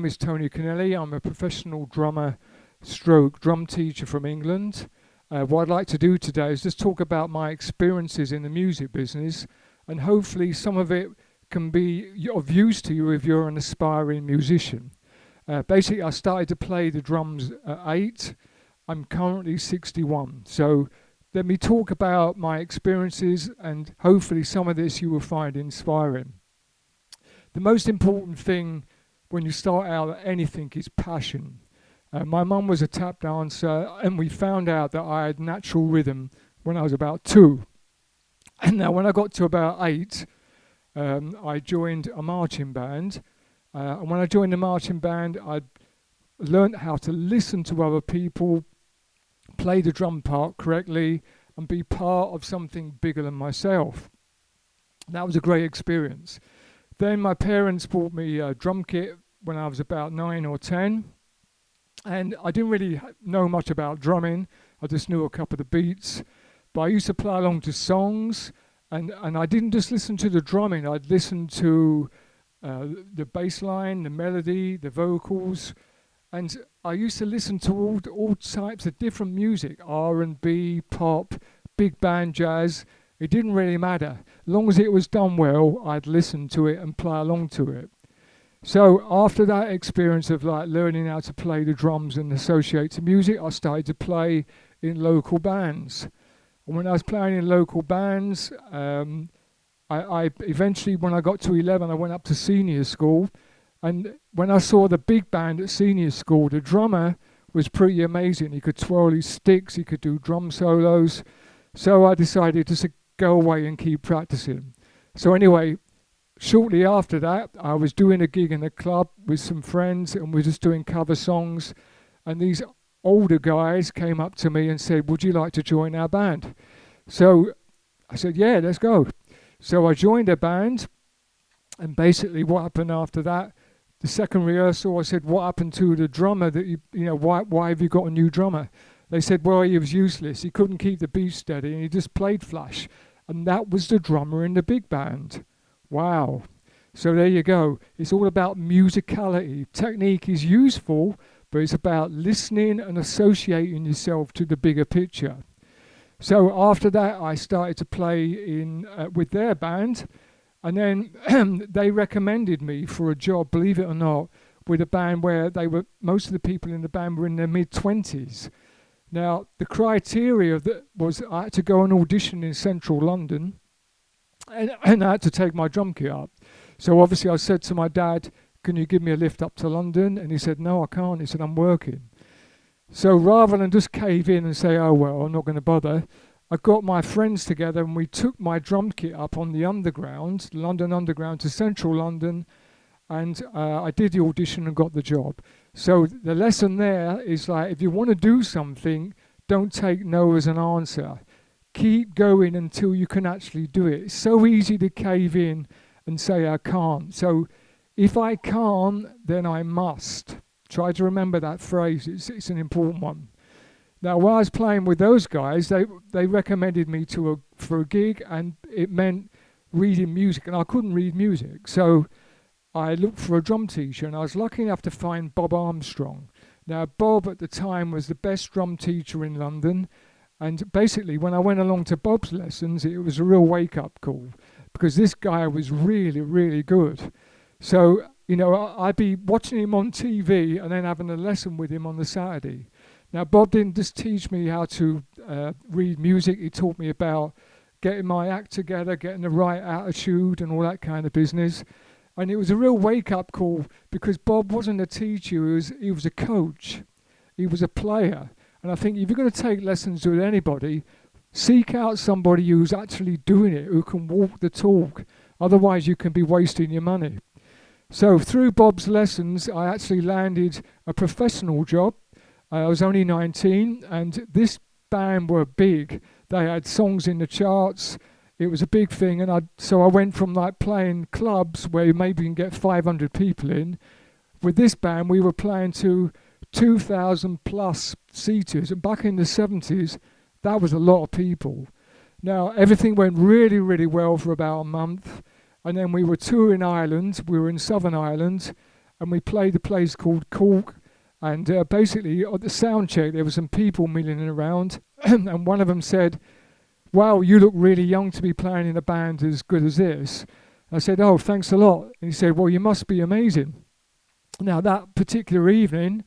My name is Toni Cannelli. I'm a professional drummer stroke drum teacher from England. What I'd like to do today is just talk about my experiences in the music business, and hopefully some of it can be of use to you if you're an aspiring musician. Basically, I started to play the drums at 8. I'm currently 61. So let me talk about my experiences, and hopefully some of this you will find inspiring. The most important thing when you start out at anything is passion. My mum was a tap dancer, and we found out that I had natural rhythm when I was about 2. And now when I got to about 8, I joined a marching band. And when I joined the marching band, I learned how to listen to other people, play the drum part correctly, and be part of something bigger than myself. That was a great experience. Then my parents bought me a drum kit when I was about 9 or 10. And I didn't really know much about drumming. I just knew a couple of the beats. But I used to play along to songs. And I didn't just listen to the drumming. I'd listen to the bass line, the melody, the vocals. And I used to listen to all types of different music, R&B, pop, big band jazz. It didn't really matter. As long as it was done well, I'd listen to it and play along to it. So after that experience of like learning how to play the drums and associate to music, I started to play in local bands. And when I was playing in local bands, I eventually, when I got to 11, I went up to senior school. And when I saw the big band at senior school, the drummer was pretty amazing. He could twirl his sticks, he could do drum solos. So I decided to go away and keep practicing. So anyway, shortly after that, I was doing a gig in a club with some friends, and we were just doing cover songs. And these older guys came up to me and said, "Would you like to join our band?" So I said, "Yeah, let's go." So I joined a band, and basically what happened after that, the second rehearsal, I said, "What happened to the drummer that you know, why have you got a new drummer?" They said, "Well, he was useless. He couldn't keep the beat steady, and he just played flash." And that was the drummer in the big band. Wow. So there you go. It's all about musicality. Technique is useful, but it's about listening and associating yourself to the bigger picture. So after that, I started to play in with their band, and then they recommended me for a job, believe it or not, with a band where most of the people in the band were in their mid-20s. Now, the criteria was I had to go and audition in central London, and I had to take my drum kit up. So obviously I said to my dad, "Can you give me a lift up to London?" And he said, "No, I can't." He said, "I'm working." So rather than just cave in and say, "Oh, well, I'm not going to bother," I got my friends together and we took my drum kit up on the Underground, London Underground, to central London, and I did the audition and got the job. So the lesson there is like, if you want to do something, don't take no as an answer. Keep going until you can actually do it. It's so easy to cave in and say, "I can't." So if I can't, then I must. Try to remember that phrase. It's an important one. Now, while I was playing with those guys, they recommended me for a gig, and it meant reading music, and I couldn't read music. So I looked for a drum teacher, and I was lucky enough to find Bob Armstrong. Now, Bob at the time was the best drum teacher in London, and basically when I went along to Bob's lessons, it was a real wake-up call, because this guy was really, really good. So, you know, I'd be watching him on TV and then having a lesson with him on the Saturday. Now, Bob didn't just teach me how to read music, he taught me about getting my act together, getting the right attitude and all that kind of business. And it was a real wake-up call, because Bob wasn't a teacher, he was a coach. He was a player. And I think if you're going to take lessons with anybody, seek out somebody who's actually doing it, who can walk the talk. Otherwise, you can be wasting your money. So through Bob's lessons, I actually landed a professional job. I was only 19, and this band were big. They had songs in the charts. It was a big thing, and so I went from like playing clubs where maybe you can get 500 people in. With this band, we were playing to 2,000 plus seaters, and back in the 70s, that was a lot of people. Now, everything went really, really well for about a month, and then we were touring Ireland. We were in Southern Ireland, and we played a place called Cork. And basically, at the sound check, there were some people milling around, and one of them said, "Wow, you look really young to be playing in a band as good as this." I said, "Oh, thanks a lot." And he said, "Well, you must be amazing." Now, that particular evening,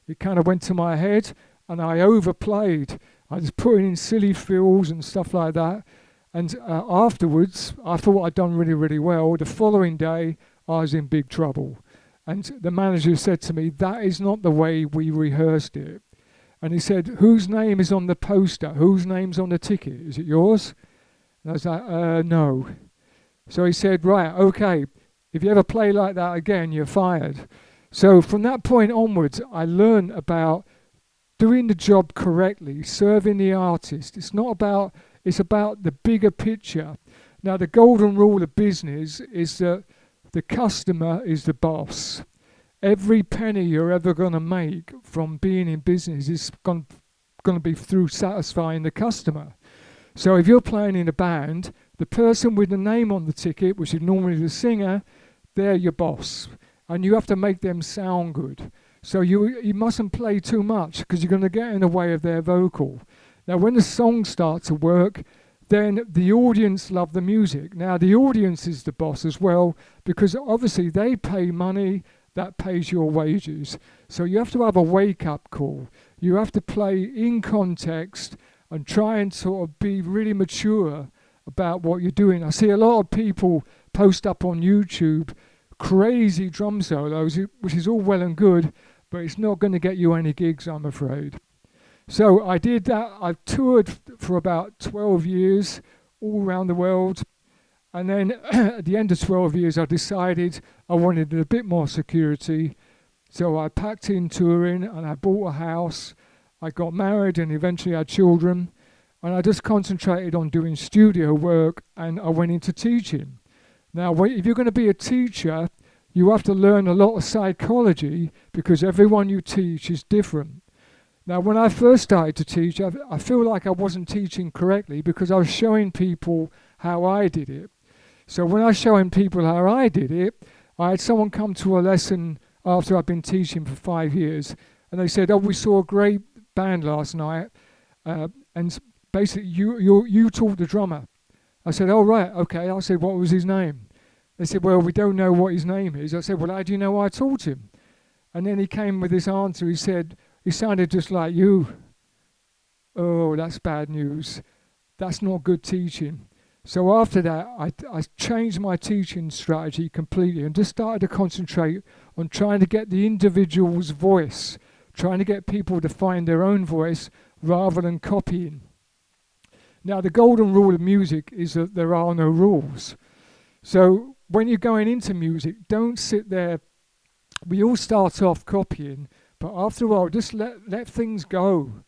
it kind of went to my head, and I overplayed. I was putting in silly fills and stuff like that. And afterwards, I thought I'd done really, really well. The following day, I was in big trouble. And the manager said to me, "That is not the way we rehearsed it." And he said, "Whose name is on the poster? Whose name's on the ticket? Is it yours?" And I was like, "No." So he said, "Right, okay, if you ever play like that again, you're fired." So from that point onwards, I learned about doing the job correctly, serving the artist. It's about the bigger picture. Now, the golden rule of business is that the customer is the boss. Every penny you're ever going to make from being in business is going to be through satisfying the customer. So if you're playing in a band, the person with the name on the ticket, which is normally the singer, they're your boss. And you have to make them sound good. So you mustn't play too much because you're going to get in the way of their vocal. Now, when the songs start to work, then the audience love the music. Now, the audience is the boss as well, because obviously they pay money that pays your wages. So you have to have a wake-up call. You have to play in context and try and sort of be really mature about what you're doing. I see a lot of people post up on YouTube crazy drum solos, which is all well and good, but it's not going to get you any gigs, I'm afraid. So I did that. I toured for about 12 years all around the world. And then at the end of 12 years, I decided I wanted a bit more security. So I packed in touring and I bought a house. I got married and eventually had children. And I just concentrated on doing studio work and I went into teaching. Now, if you're going to be a teacher, you have to learn a lot of psychology because everyone you teach is different. Now, when I first started to teach, I feel like I wasn't teaching correctly because I was showing people how I did it. So when I was showing people how I did it, I had someone come to a lesson after I'd been teaching for 5 years, and they said, "Oh, we saw a great band last night, and basically you taught the drummer." I said, "Oh, right, okay." I said, "What was his name?" They said, "Well, we don't know what his name is." I said, "Well, how do you know I taught him?" And then he came with this answer. He said, "He sounded just like you." Oh, that's bad news. That's not good teaching. So after that, I changed my teaching strategy completely and just started to concentrate on trying to get the individual's voice, trying to get people to find their own voice rather than copying. Now, the golden rule of music is that there are no rules. So when you're going into music, don't sit there. We all start off copying, but after a while, just let things go.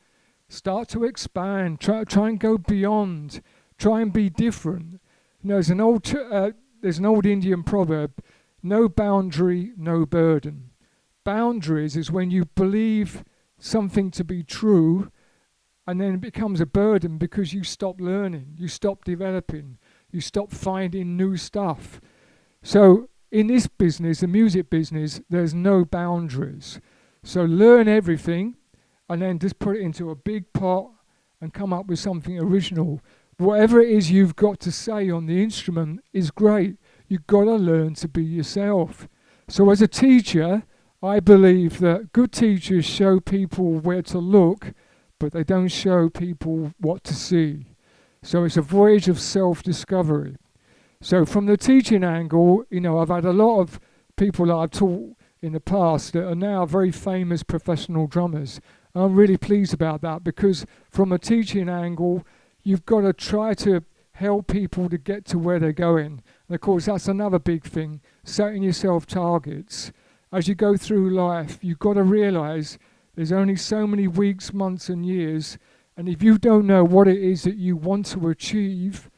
Start to expand. Try and go beyond. Try and be different. You know, there's an old Indian proverb: "No boundary, no burden." Boundaries is when you believe something to be true, and then it becomes a burden because you stop learning, you stop developing, you stop finding new stuff. So in this business, the music business, there's no boundaries. So learn everything and then just put it into a big pot and come up with something original. Whatever it is you've got to say on the instrument is great. You've got to learn to be yourself. So as a teacher, I believe that good teachers show people where to look, but they don't show people what to see. So it's a voyage of self-discovery. So from the teaching angle, you know, I've had a lot of people that I've taught in the past that are now very famous professional drummers. I'm really pleased about that because from a teaching angle, you've got to try to help people to get to where they're going. And of course, that's another big thing, setting yourself targets. As you go through life, you've got to realize there's only so many weeks, months, and years. And if you don't know what it is that you want to achieve,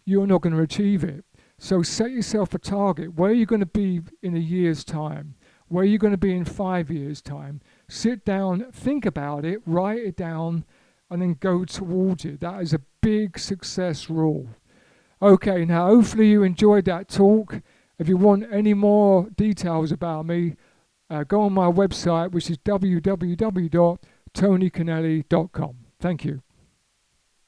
you're not going to achieve it. So set yourself a target. Where are you going to be in a year's time? Where are you going to be in 5 years' time? Sit down, think about it, write it down, and then go towards it. That is a big success rule. Okay, now hopefully you enjoyed that talk. If you want any more details about me, go on my website, which is www.tonicannelli.com. Thank you.